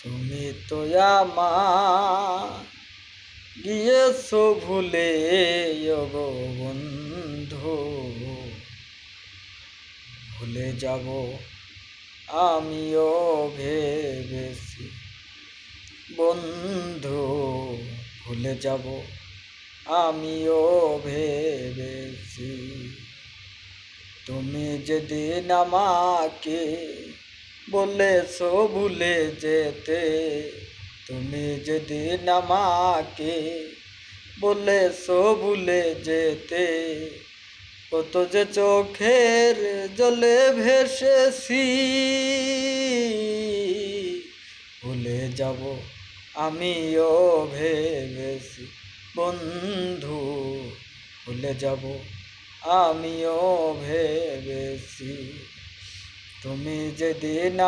তুমি তো আমার গিয়েছো ভুলে গো বন্ধু, ভুলে যাব আমিও ভেবেছি বন্ধু, ভুলে যাব আমিও ভেবেছি। তুমি যেদিন আমাকে বলেছো ভুলে যেতে, তুমি যেদিন আমাকে বলেছো ভুলে যেতে, কত যে চোখের জলে ভেসেছি, ভুলে যাব আমিও ভেবেছি বন্ধু, ভুলে যাব আমিও ভেবেছি। তুমি যেদিন